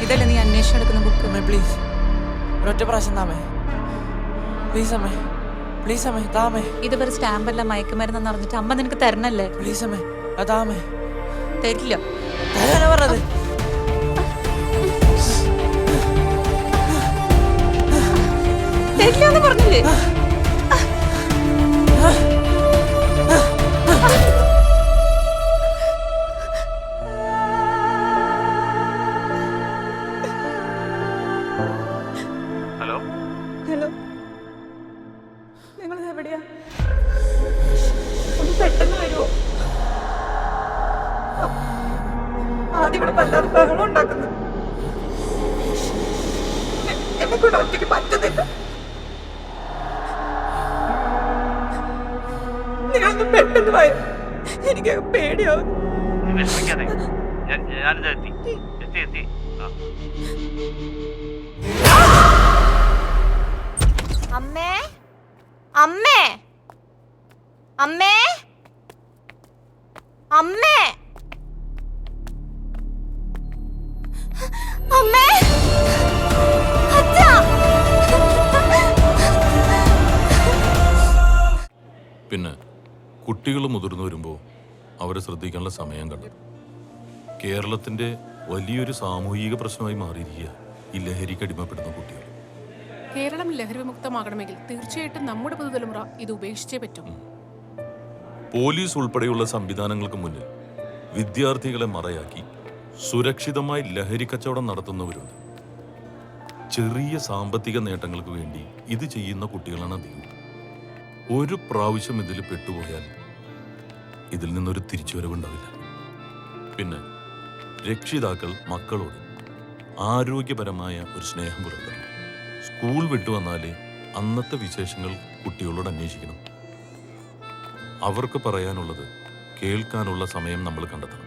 ഇതല്ലേ നീ അന്വേഷിച്ചെടുക്കുന്ന ബുക്ക്? അമ്മേ പ്ലീസ്, ഒരൊറ്റ പ്രാവശ്യം താമേ. പ്ലീസ് അമ്മേ, പ്ലീസ് അമ്മേ താമേ. ഇത് വെറും സ്റ്റാമ്പല്ല, മയക്കുമരുന്നെന്ന് അറിഞ്ഞിട്ട് അമ്മ നിനക്ക് തരണല്ലേ? പ്ലീസ് അമ്മേ അതാമേ. തരില്ല. തരാനാ പറഞ്ഞത്. തരില്ല എന്ന് പറഞ്ഞില്ലേ? ഹലോ ഹലോ, നിങ്ങൾ എവിടെയാ? ഒന്ന് പെട്ടെന്ന് വരുമോ? ആദ്യം ഇവിടെ വല്ലാതെ ബഹളം ഉണ്ടാക്കുന്നു. എന്നെ കൊണ്ട് ഒറ്റയ്ക്ക് പറ്റുന്നില്ല. നിങ്ങളൊന്ന് പെട്ടെന്ന് വരും, എനിക്ക് പേടിയാവും. വിഷമിക്കാതെ, ഞാനിത് എത്തി എത്തി എത്തി അമ്മേ അമ്മേ അമ്മേ അമ്മേ അമ്മേ അച്ഛാ. പിന്നെ കുട്ടികൾ മുതിർന്നു വരുമ്പോൾ അവരെ ശ്രദ്ധിക്കാനുള്ള സമയം കണ്ടെത്തും. കേരളത്തിൻ്റെ വലിയൊരു സാമൂഹിക പ്രശ്നമായി മാറിയിരിക്കുക ഈ ലഹരിക്ക് അടിമപ്പെടുന്ന കുട്ടികൾ. കേരളം ലഹരി വിമുക്തമാകണമെങ്കിൽ തീർച്ചയായിട്ടും നമ്മുടെ പുതുതലമുറ ഇത് ഉപേക്ഷിച്ചേ പറ്റും. പോലീസ് ഉൾപ്പെടെയുള്ള സംവിധാനങ്ങൾക്ക് മുന്നിൽ വിദ്യാർത്ഥികളെ മറയാക്കി സുരക്ഷിതമായി ലഹരി കച്ചവടം നടത്തുന്നവരുണ്ട്. ചെറിയ സാമ്പത്തിക നേട്ടങ്ങൾക്ക് വേണ്ടി ഇത് ചെയ്യുന്ന കുട്ടികളാണ് അധികം. ഒരു പ്രാവശ്യം ഇതിൽ പെട്ടുപോയാൽ ഇതിൽ നിന്നൊരു തിരിച്ചുവരവുണ്ടാവില്ല. പിന്നെ രക്ഷിതാക്കൾ മക്കളോട് ആരോഗ്യപരമായ ഒരു സ്നേഹം പുലർത്തണം. സ്കൂൾ വിട്ടു വന്നാൽ അന്നത്തെ വിശേഷങ്ങൾ കുട്ടികളോട് അന്വേഷിക്കണം. അവർക്ക് പറയാനുള്ളത് കേൾക്കാനുള്ള സമയം നമ്മൾ കണ്ടെത്തണം.